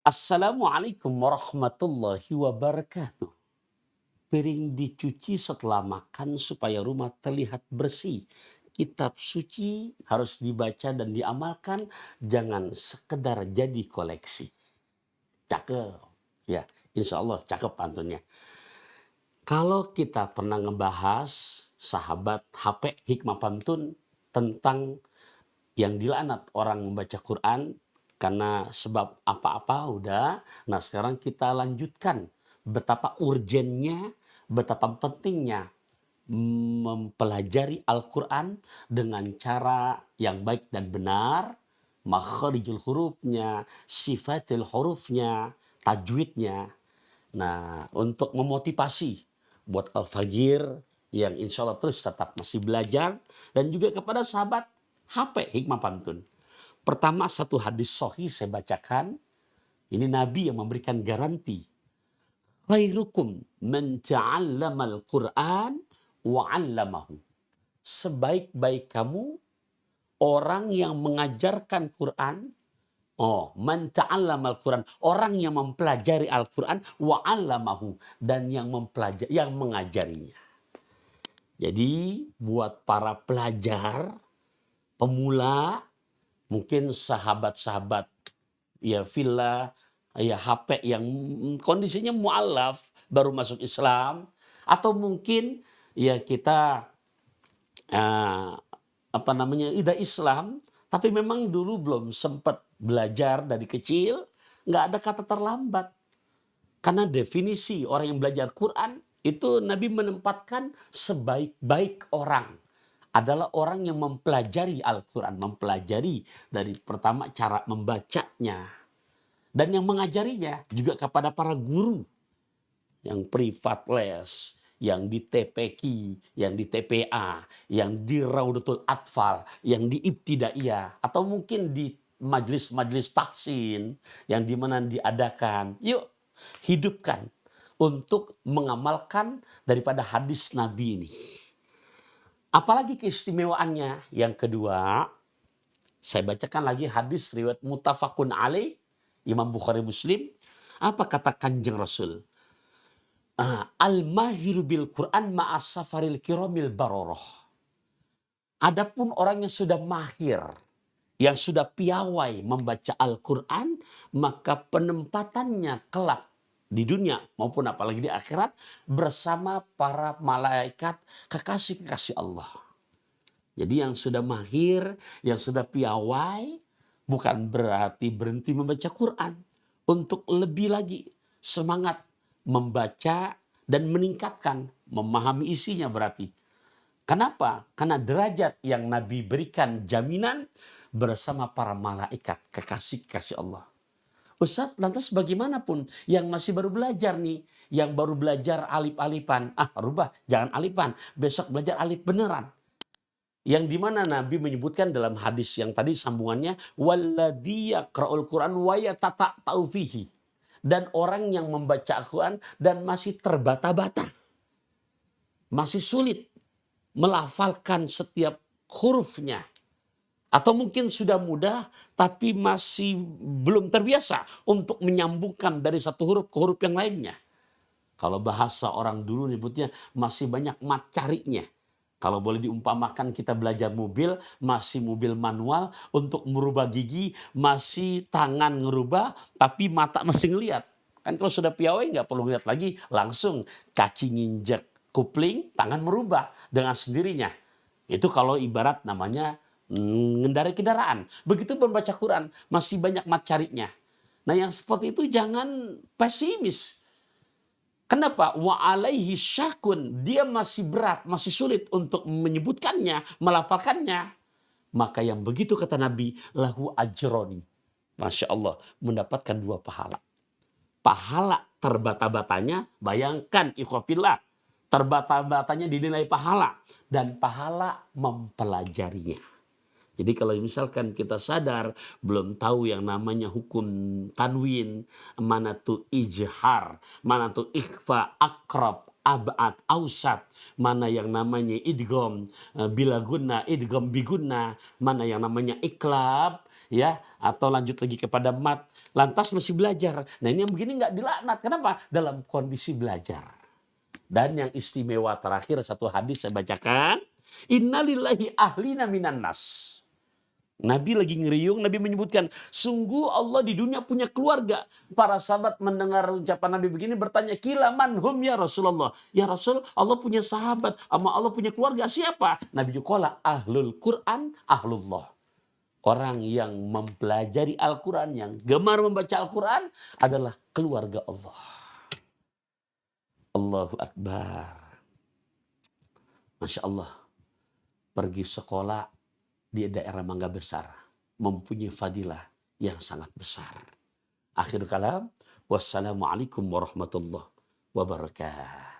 Assalamualaikum warahmatullahi wabarakatuh. Piring dicuci setelah makan supaya rumah terlihat bersih. Kitab suci harus dibaca dan diamalkan, jangan sekedar jadi koleksi. Cakep. Ya, insya Allah cakep pantunnya. Kalau kita pernah ngebahas sahabat HP Hikmah Pantun tentang yang dilaknat orang membaca Quran karena sebab apa-apa udah. Nah sekarang kita lanjutkan betapa urgennya, betapa pentingnya mempelajari Al-Quran dengan cara yang baik dan benar, makharijul hurufnya, sifatil hurufnya, tajwidnya. Nah, untuk memotivasi buat Al-Fagir yang insya Allah terus tetap masih belajar dan juga kepada sahabat HP Hikmah Pantun. Pertama satu hadis sahih saya bacakan. Ini Nabi yang memberikan garansi. Khairukum man ta'allamal Qur'an wa 'allamahu. Sebaik-baik kamu orang yang mengajarkan Quran. Oh, man ta'allamal Quran, orang yang mempelajari Al-Quran wa 'allamahu dan yang mengajarinya. Jadi buat para pelajar, pemula, mungkin sahabat-sahabat ya villa, ya HP yang kondisinya mualaf baru masuk Islam, atau mungkin ya kita uh, udah Islam tapi memang dulu belum sempat belajar dari kecil. Nggak ada kata terlambat, karena definisi orang yang belajar Quran itu Nabi menempatkan sebaik-baik orang adalah orang yang mempelajari Al-Quran, mempelajari dari pertama cara membacanya dan yang mengajarinya juga kepada para guru yang privat les, yang di TPQ, yang di TPA, yang di Raudatul Atfal, yang di Ibtidaiyah, atau mungkin di majelis-majelis tahsin yang dimana diadakan. Yuk hidupkan untuk mengamalkan daripada hadis Nabi ini. Apalagi keistimewaannya? Yang kedua, saya bacakan lagi hadis riwayat muttafaqun alaih, Imam Bukhari Muslim. Apa kata Kanjeng Rasul? Al-mahiru bil Quran ma'as safaril kiramil baroroh. Adapun orang yang sudah mahir, yang sudah piawai membaca Al-Quran, maka penempatannya kelak di dunia maupun apalagi di akhirat bersama para malaikat kekasih-kekasih Allah. Jadi yang sudah mahir, yang sudah piawai, bukan berarti berhenti membaca Quran. Untuk lebih lagi semangat membaca dan meningkatkan, memahami isinya berarti. Kenapa? Karena derajat yang Nabi berikan jaminan bersama para malaikat, kekasih-kekasih Allah. Ustadz, lantas bagaimanapun yang masih baru belajar nih, yang baru belajar alif-alifan, rubah, jangan alifan, besok belajar alif beneran. Yang dimana Nabi menyebutkan dalam hadis yang tadi sambungannya, walladzi yaqra'ul Qur'an wa yatata'u fihi. Dan orang yang membaca Al-Quran dan masih terbata-bata, masih sulit melafalkan setiap hurufnya. Atau mungkin sudah mudah tapi masih belum terbiasa untuk menyambungkan dari satu huruf ke huruf yang lainnya. Kalau bahasa orang dulu nyebutnya masih banyak mat carinya. Kalau boleh diumpamakan kita belajar mobil, masih mobil manual, untuk merubah gigi masih tangan ngerubah tapi mata masih ngelihat. Kan kalau sudah piawai nggak perlu ngeliat lagi, langsung kaki nginjek kupling, tangan merubah dengan sendirinya. Itu kalau ibarat namanya mengendarai kendaraan. Begitu membaca Quran, masih banyak mat carinya. Nah yang seperti itu jangan pesimis. Kenapa? Wa alaihi syakun. Dia masih berat, masih sulit untuk menyebutkannya, melafalkannya. Maka yang begitu kata Nabi, lahu ajroni. Masya Allah, mendapatkan 2 pahala. Pahala terbata-batanya, bayangkan ikhwafillah, terbata-batanya dinilai pahala. Dan pahala mempelajarinya. Jadi kalau misalkan kita sadar belum tahu yang namanya hukum tanwin, mana tuh ijhar, mana tuh ikhfa, akrab, abad, ausat, mana yang namanya idgham bila gunna, idgham bigunna, mana yang namanya iklab, ya, atau lanjut lagi kepada mat, lantas masih belajar. Nah ini yang begini nggak dilaknat. Kenapa? Dalam kondisi belajar. Dan yang istimewa terakhir satu hadis saya bacakan. Innalillahi ahlina minan nas. Nabi lagi ngeriung, Nabi menyebutkan, sungguh Allah di dunia punya keluarga. Para sahabat mendengar ucapan Nabi begini bertanya, kila manhum ya Rasulullah. Ya Rasul, Allah punya sahabat, Allah punya keluarga, siapa? Nabi juga ahlul Quran, ahlullah. Orang yang mempelajari Al-Quran, yang gemar membaca Al-Quran adalah keluarga Allah. Allahu Akbar. Masya Allah. Pergi sekolah di daerah Mangga Besar mempunyai fadilah yang sangat besar. Akhir kalam, wassalamualaikum warahmatullahi wabarakatuh.